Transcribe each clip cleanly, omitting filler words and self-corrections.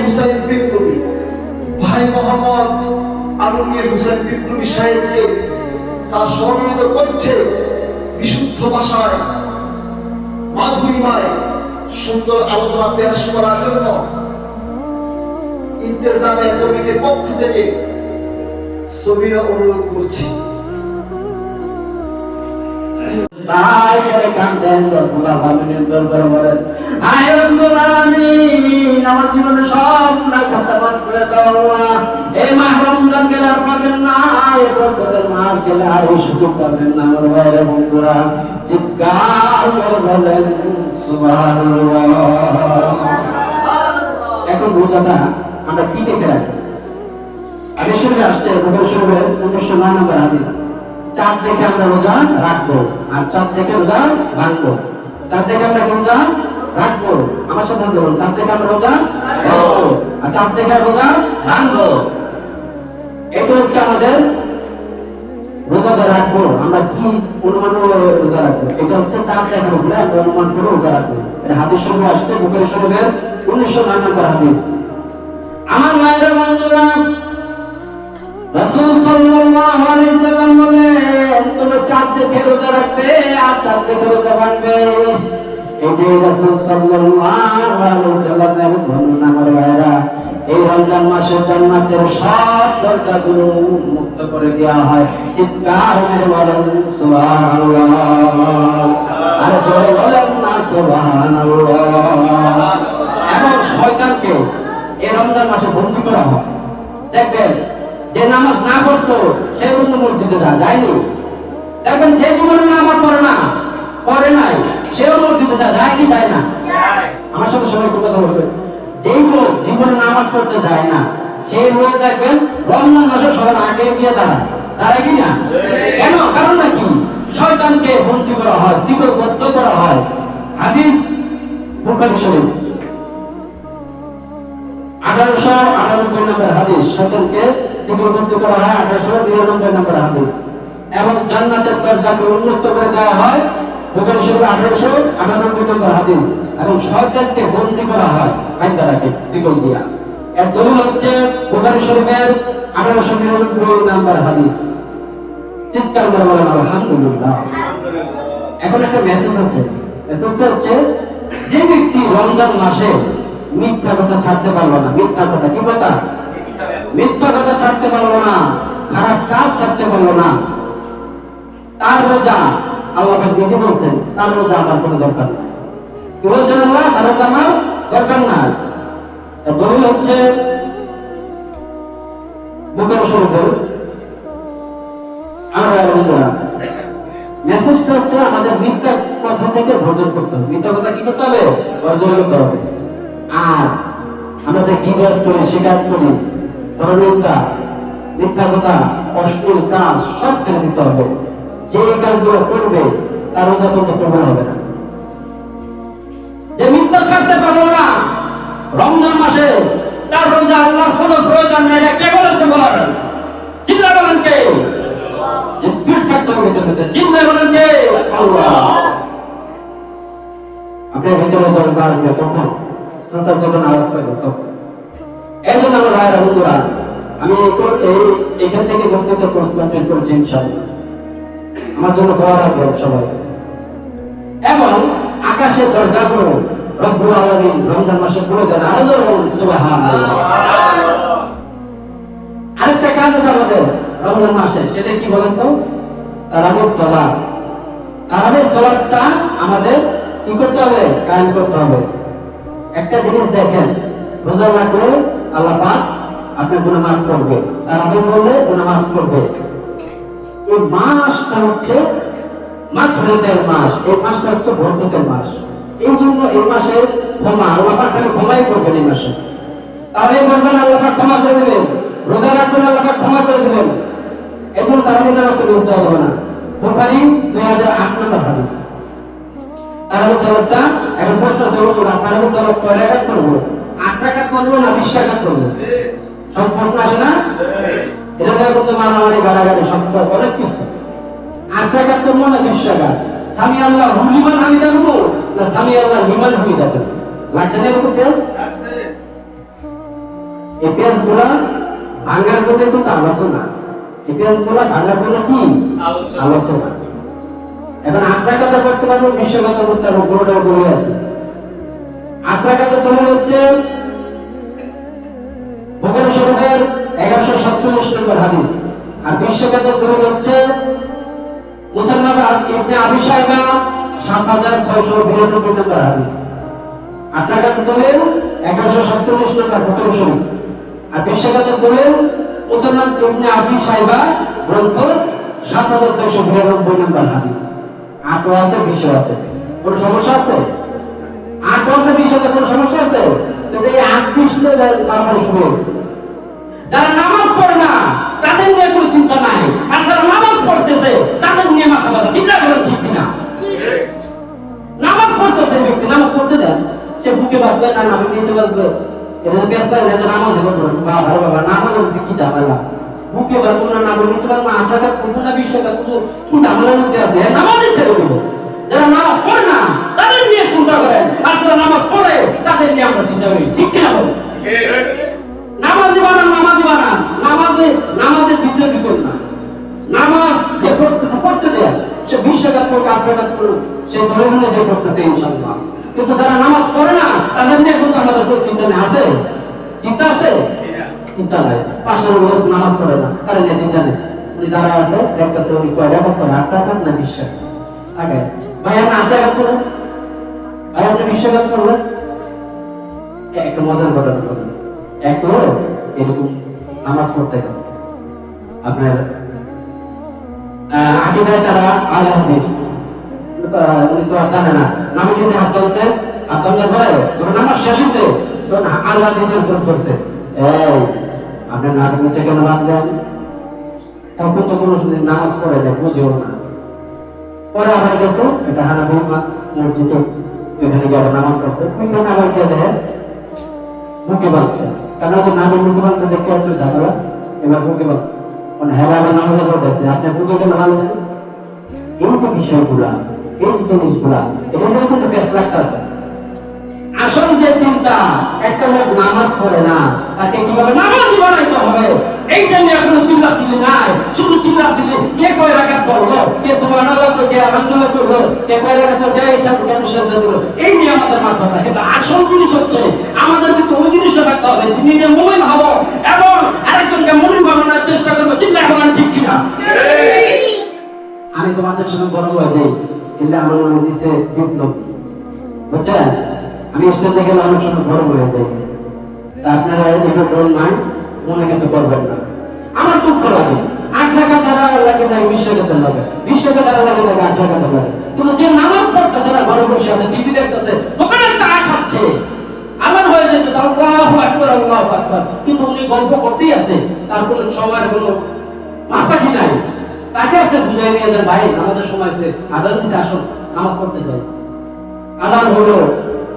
হুসাইন বিপ্লবী ভাই মোহাম্মদ আলমগীর হুসাইন বিপ্লবী সাহেবকে তার স্বরলিত কণ্ঠে বিশুদ্ধ ভাষায় মাধুরীমায় সুন্দর আলোচনা পেশ করার জন্য ইন্তেজামে কমিটির পক্ষ থেকে সবিনয় অনুরোধ করছি। তাই করে কাঁদেন রব্বুল আলামিনের দরবারে বলেন, আয় রব্বুল আলামিন, আমার জীবনে সব গুনাহ খাতা মাফ করে দাও আল্লাহ। এই মাহ রমজান গেলে আর পাবেন না, এই বরকতের মাস গেলে আর এই সুযোগ পাবেন না। আমার ভাইরা বন্ধুরা চিৎকার করে বলেন সুবহানাল্লাহ। এখন রোজাটা আমরা কি দেখে রাখি? হাদিস শরীফে আসছে, বুখারী শরীফে 1909 নম্বর হাদিস, চাঁদ দেখে আমরা রোজা রাখবো আর চাঁদ দেখে রোজা ভাঙবো। চাঁদ দেখে আমরা রোজা রাখবো, আমার সাথে বলুন, চাঁদ দেখে আমরা রোজা রাখবো আর চাঁদ দেখে রোজা ভাঙবো। এটা হচ্ছে আমাদের রোজাটা রাখবো। আমরা কি অনুমান করে রোজা রাখবো? এটা হচ্ছে চাঁদ দেখার উপরে আমরা অনুমান করে রোজা রাখবো। এটা হাদিস শরীফে আসছে, বুখারী শরীফের 1909 নম্বর হাদিস। আমার মায়েরা বন্ধুরা, রাসূল সাল্লাল্লাহু আলাইহি সাল্লাম বলেন, তোমরা চাঁদ দেখে রোজা রাখবে আর চাঁদ দেখে রোজা ভাঙবে। এটাই রাসূল সাল্লাল্লাহু আলাইহি সাল্লামের বর্ণনা। আমার ভাইরা, এই রমজান মাসে জান্নাতের সব দরজাগুলো মুক্ত করে দেওয়া হয়। চিৎকার মেরে বলেন সুবহানাল্লাহ, আর জোরে বলেন না সুবহানাল্লাহ। এবং শয়তানকে এই রমজান মাসে বন্দী করা হয়। দেখবেন, যে নামাজ না পড়তো সে কিন্তু মসজিদে যায়নি। দেখবেন, যে জীবনে নামাজ পড়ে নাই সেও মসজিদে যায় কি যায় না? আমার সাথে সবাই কথা বলবে, যেই লোক জীবনে নামাজ পড়তে যায় না সেই লোক দেখবেন রমজান মাসে সবার আগে গিয়ে দাঁড়ায় কি না? কেন? কারণ নাকি শয়তানকে বন্দী করা হয়, শিকলবদ্ধ করা হয়। হাদিস বুখারী শরীফ 1898 নম্বর হাদিস, শয়তানকে শিকলবদ্ধ করা হয় 1899 নম্বর হাদিস। এবং জান্নাতের দরজাকে উন্মুক্ত করে দেওয়া হয়, বুখারী শরীফ 1898 নম্বর হাদিস। এবং শয়তানকে বন্দী করা হয় বাইন্দা রাখে শিকল দিয়া। এর দলিল হচ্ছে বুখারী শরীফের 1899 নম্বর হাদিস। চিৎকার করে বলেন আলহামদুলিল্লাহ। এখন একটা মেসেজ আছে, মেসেজটা হচ্ছে, যে ব্যক্তি রমজান মাসে মিথ্যা কথা ছাড়তে পারলো না, মিথ্যা কথা কি কথা? মিথ্যা কথা ছাড়তে পারলো না, খারাপ কাজ ছাড়তে পারলো না, তার রোজা আল্লাহ নিজে বলছেন তার রোজা আমার কোনো দরকার নাই। কি বলছেন আল্লাহ? তার রোজা আমার দরকার নাই। দলিল হচ্ছে বুখারী শরীফের। আমরা বন্ধুরা, মেসেজটা হচ্ছে আমাদের মিথ্যা কথা থেকে বর্জন করতে হবে। মিথ্যা কথা কি করতে হবে? বর্জন করতে হবে। আর আমরা যে গীবত করি, শিকার করি, পরনিন্দা, মিথ্যা কথা, অশ্লীল কাজ সব ছেড়ে দিতে হবে। যে কাজগুলো করবে তার রোজা কিন্তু কবুল হবে না। যে মিথ্যা ছাড়তে পারলো না রমজান মাসে, তার রোজা আল্লাহর কোনো প্রয়োজন নেই। কে বলেছে বলেন? চিল্লা বলেন কে? স্পিড থাকতে হবে ভিতরে, চিল্লা বলেন কে? আল্লাহ। আপনার ভিতরে 10 বার তখন সন্তান যখন আওয়াজ পাইল তখন। এই জন্য আমার ভাইরা বন্ধুরা, আমি এখান থেকে বক্তব্য কনসেন্ট্রেট করছি ইনশাআল্লাহ। আমার জন্য দোয়া রাখবেন সবাই। এবং আকাশের দরজাগুলো রব্বুল আলামিন রমজান মাসে খুলে দেন। আরো জোরে বলুন সুবহানাল্লাহ। আরেকটা কাজ আছে আমাদের রমজান মাসে, সেটা কি বলেন তো? তারাবির সালাত। তারাবির সালাতটা আমাদের কি করতে হবে? কায়েম করতে হবে। একটা জিনিস দেখেন, রোজা রাখলে আল্লাহ পাক আপনার গুনাহ মাফ করবে, তারাবি করলে গুনাহ মাফ করবে। এই মাসটা হচ্ছে মাগফিরাতের মাস, এই মাসটা হচ্ছে বরকতের মাস। এই জন্য এই মাসে ক্ষমা আল্লাহ পাক খালি ক্ষমাই করবেন এই মাসে। তাহলে বলবেন আল্লাহ পাক ক্ষমা করে দেবেন, রোজা রাখলে আল্লাহ পাক ক্ষমা করে দেবেন। এই জন্য তারাবি নামাজটা মিস দেওয়া যাবে না। বুখারী 2008 নম্বর হাদিস। তারাবি সালাতটা, এখন প্রশ্ন আছে, তারাবি সালাত কয় রাকাত করব? 8 রাকাত করব না 20 রাকাত করব? সব প্রশ্ন আসে না? এটা বলতে মারামারি গালাগালি শব্দ অনেক কিছু। 8 রাকাত করব না 20 রাকাত? সামি আল্লাহ লিমান হামিদা করব না সামি আল্লাহ লিমান হামিদা করব? লাগছে না এরকম পেজ? লাগছে। এই পেঁয়াজগুলা ভাঙার জন্য কিন্তু আলোচনা, এই পেঁয়াজগুলা ভাঙার জন্য কি আলোচনা। এখন আত্রাঘাত করতে পারবো, বিশ্বঘাত করতে পারবো, পুরোটাও দলিল আছে। আত্রাঘাত দলিল হচ্ছে বুখারী শরীফের 1147 নম্বর হাদিস, আর বিশ্বঘাত দলিল হচ্ছে মুসান্নাফ ইবনে আবি শাইবা 7692 নম্বর হাদিস। আত্রাঘাত দলিল 1147 নম্বর বুখারী শরীফ, আর বিশ্বঘাত দলিল মুসান্নাফ ইবনে আবি শাইবা গ্রন্থ 7692 নম্বর হাদিস। আটও আছে, বিশও আছে, কোন সমস্যা আছে? আটও আছে, বিশ আছে, কোন সমস্যা আছে? কিন্তু এই 8-20 বারবার শুরু হয়েছে। যারা নামাজ পড়ে না তাদের নিয়ে কোনো চিন্তা নাই, আর যারা নামাজ পড়তেছে তাদের নিয়ে মাথা ব্যথা। চিন্তা করেন ঠিক কিনা? নামাজ পড়তেছে ব্যক্তি, নামাজ পড়তে দেন, সে বুকে বাঁধবে না, নামে নিতে বাঁধবে, এটা তো ব্যস্ত হয় না, নামাজ বাবা বাবা নামাজের মধ্যে কি ঝামেলা, বুকে বাঁধবো না, নামে নিতে পারবো না, আপনাকে করবো না, বিশ্বকাপ কি ঝামেলার মধ্যে আছে, নামাজই ছেড়ে দেবো। যারা নামাজ পড়ে না তাদের নিয়ে চিন্তা করেন, আর যারা নামাজ পড়ে তাদের নিয়ে আমরা চিন্তা করি। ঠিক কিনা বলো? নামাজি বানান, নামাজি বানান, নামাজের ভিতরে ভিতর না, নামাজ যে পড়তেছে পড়তে দেয়, সে বিশ্বকাপ করুক, আত্মঘাত করুক, সে ধরে নিয়ে যে করতেছে ইনশাআল্লাহ। কিন্তু যারা নামাজ পড়ে না তাদের নিয়ে কিন্তু আমাদের কোনো চিন্তা নেই। আছে? চিন্তা আছে? চিন্তা নাই। পাশের লোক নামাজ পড়ে না, তার নিয়ে চিন্তা নেই, উনি যারা আছে দেখতেছে উনি কয় রাকাত করে, আত্মঘাত না বিশ্বকাপ আগে আছে। ভাই আপনি আত্মঘাত করেন, ভাই আপনি বিশ্বকাপ করবেন। একটা মজার ঘটনা করবেন, এক লোক এরকম নামাজ পড়তে গেছে, আপনার আকিদায় তারা আল হাদিস, উনি তো জানে না, নামে নিচে হাত তুলছে, হাত তোলার পরে যখন নামাজ শেষ হয়েছে তখন আল হাদিসের উপর করছে, এই আপনার নামের নিচে কেন বাঁধলেন? তখন তো কোনো নামাজ পড়ে না, বুঝেও না। পরে আবার গেছে এটা হানাফি মসজিদে, ওইখানে গিয়ে আবার নামাজ পড়ছে, ওইখানে আবার গিয়ে দেখে বুকে বাঁধছে, কারণ ওই যে নামের নিচে বাঁধছে দেখে একটু ঝামেলা, এবার বুকে বাঁধছে, মানে হ্যাঁ আবার নামাজ পড়ছে, আপনি বুকে কেন বাঁধলেন? এই যে বিষয়গুলা, এই যে জিনিসগুলা, এটা নিয়ে কিন্তু বেশ লাগতেছে। আসল যে চিন্তা, একটা লোক নামাজ পড়ে না, তাকে কিভাবে নামাজি বানাইতে হবে, এইটা নিয়ে কোনো চিন্তা ছিল নাই। শুধু চিন্তা ছিল কে কয় রাকাত পড়লো, কে সুবহানাল্লাহ করলো, কে আলহামদুলিল্লাহ করলো, কে কয় রাকাত পড়লো, এই সব কেন সেজদা দিল, এই নিয়ে আমাদের মাথা থাকে। কিন্তু আসল জিনিস হচ্ছে আমাদের কিন্তু ওই জিনিসটা থাকতে হবে, নিজে মুমিন হব এবং আরেকজনকে মুমিন বানানোর চেষ্টা করবো। চিন্তা করেন ঠিক কিনা? আমি তোমাদের সঙ্গে বড় হয়ে যাই, কিন্তু আমার মনে দিচ্ছে বিপ্লব, বুঝছেন? আমি স্টেজে গেলে অনেক সময় বড় হয়ে যাই, তা আপনারা এটা ডোল নাই, মনে কিছু করবেন না। আমার দুঃখ লাগে, 8 টাকা তারা লাগে না, বিশ্বকাপের লাগে, বিশ্বকাপ তারা লাগে না, 8 টাকা লাগে। কিন্তু যে নামাজ পড়তেছে না, ঘরে বসে আছে, টিভি দেখতেছে, দোকানের চা খাচ্ছে, আমার হয়ে যেতেছে আল্লাহু আকবার, আল্লাহু আকবার, কিন্তু উনি গল্প করতেই আছে, তার কোনো সময়ের কোনো মাপকাঠি নাই। তাকে আপনি বুঝাই নিয়ে যান, ভাই আমাদের সময় আছে, আজান দিছে, আসুন নামাজ পড়তে যাই। আজান হলো,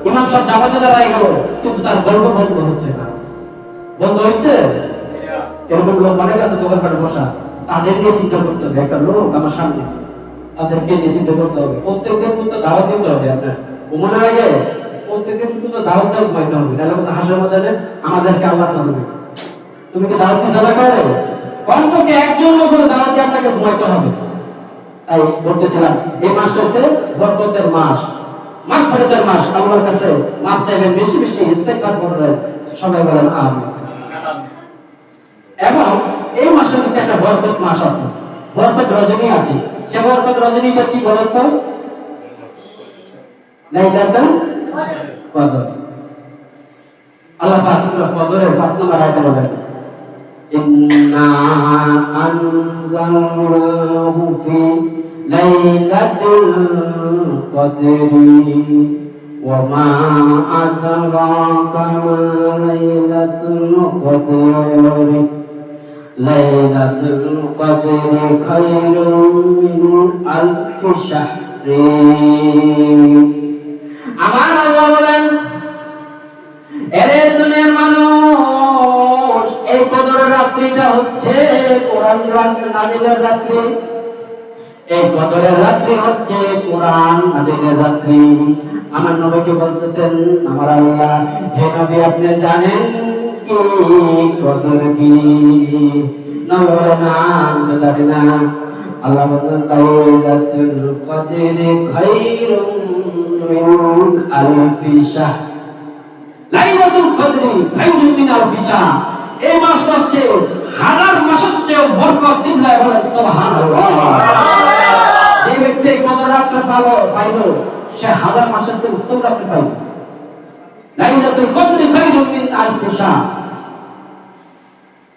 ইমাম সাহেব জামাতে দাঁড়ায় গেল, কিন্তু তার গল্প বন্ধ হচ্ছে না। বন্ধ হচ্ছে? এরকম লোক অনেক আছে দোকানপাটে বসা, তাদের নিয়ে চিন্তা করতে হবে। একটা লোক আমার সামনে, তাদেরকে নিয়ে চিন্তা করতে হবে। প্রত্যেকদিন কিন্তু দাওয়াত দিতে হবে, আপনার ঘুমানোর আগে প্রত্যেকদিন কিন্তু দাওয়াত দেওয়া ঘুমাইতে হবে, তাহলে কিন্তু হাসির মধ্যে আমাদেরকে আল্লাহ জানবে। তুমি কি দাওয়াত দিতে না করে? অন্তত একজন লোকের দাওয়াত দিয়ে আপনাকে ঘুমাইতে হবে। তাই বলতেছিলাম, এই মাসটা হচ্ছে বরকতের মাস, মাগফিরাতের মাস। আল্লাহর কাছে মাফ চাইবেন, বেশি বেশি ইস্তেগফার করবেন, সবাই বলেন আমিন। এবং এই মাসের মধ্যে একটা বরকত মাস আছে, বরকত রজনী আছে। সে বরকত রজনীটা কি বলেন তো? লাইলাতুল কদর। আল্লাহ পাক সূরা কদরের 5 নম্বর আয়াতে বলেন, ইন্না আনজালনাহু ফি লাইলাতুল কদরি ওয়া মা আদরাকা মা লাইলাতুল কদরি লাইলাতুল কদরি খায়রুম মিন আলফি শাহরি। আমার আল্লাহ বলেন, এরে দুনিয়ার মানুষ, এই কদরের রাত্রিটা হচ্ছে কোরআন নাযিলের রাত্রি। এই কদরের রাত্রি হচ্ছে কোরআন নাযিলের রাত্রি। আমার নবীকে বলতেছেন, আমার আল্লাহ, হে নবী আপনি জানেন কি কদর কি নবর নাম জানি না আল্লাহ বলেন লাইলাতুল কদরি খায়রুম মিন আলফি শাহর লাইলাতুল কদরি খায়রুম মিন আলফি শাহর এই মাসটা হচ্ছে হাজার মাসের চেয়ে বরকত চিল্লায় বলেন সুবহানাল্লাহ যে ব্যক্তি এই কদর রাত্রে পাইল সে হাজার মাসের চেয়ে উত্তম রাত্রে পাইল লাইলাতুল কদরি খায়রুম মিন আলফি শাহর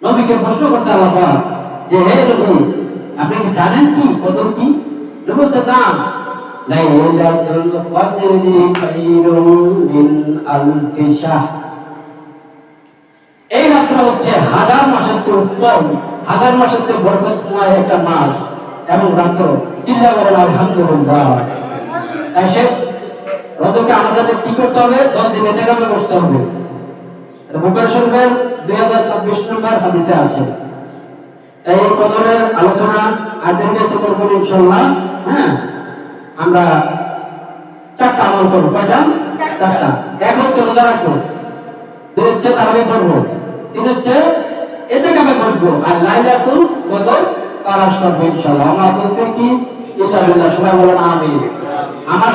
নবীকে প্রশ্ন করছে আল্লাহ পাক যে হে নবী আপনি কি জানেন কি কদর কি নবী বলছে না লাইলাতুল কদরি খায়রুম মিন আলফি শাহর এই রাত্র হচ্ছে হাজার মাসের চেয়ে উত্তম হাজার মাসের চেয়ে বরকতময় একটা মাস এবং রাত্র চিল্লা বলেন আলহামদুলিল্লাহ তাই শেষ রজকে আমাদের কি করতে হবে 10 দিন এতেকাফে বসতে হবে বুখারী শরীফের 2026 নম্বর হাদিসে আছে এই কদরের আলোচনা আর দীর্ঘায়িত করব ইনশাআল্লাহ হ্যাঁ আমরা চারটা আমল করব কয়টা চারটা এক হচ্ছে রোজা রাখবো দুই হচ্ছে তারাবি পড়বো তিন হচ্ছে এতেকাফে বসবো আর লাইলাতুল কদর তালাশ করবো ইনশাআল্লাহ আল্লাহ তৌফিক ইল্লা বিল্লাহ সবাই বলেন আমিন আমার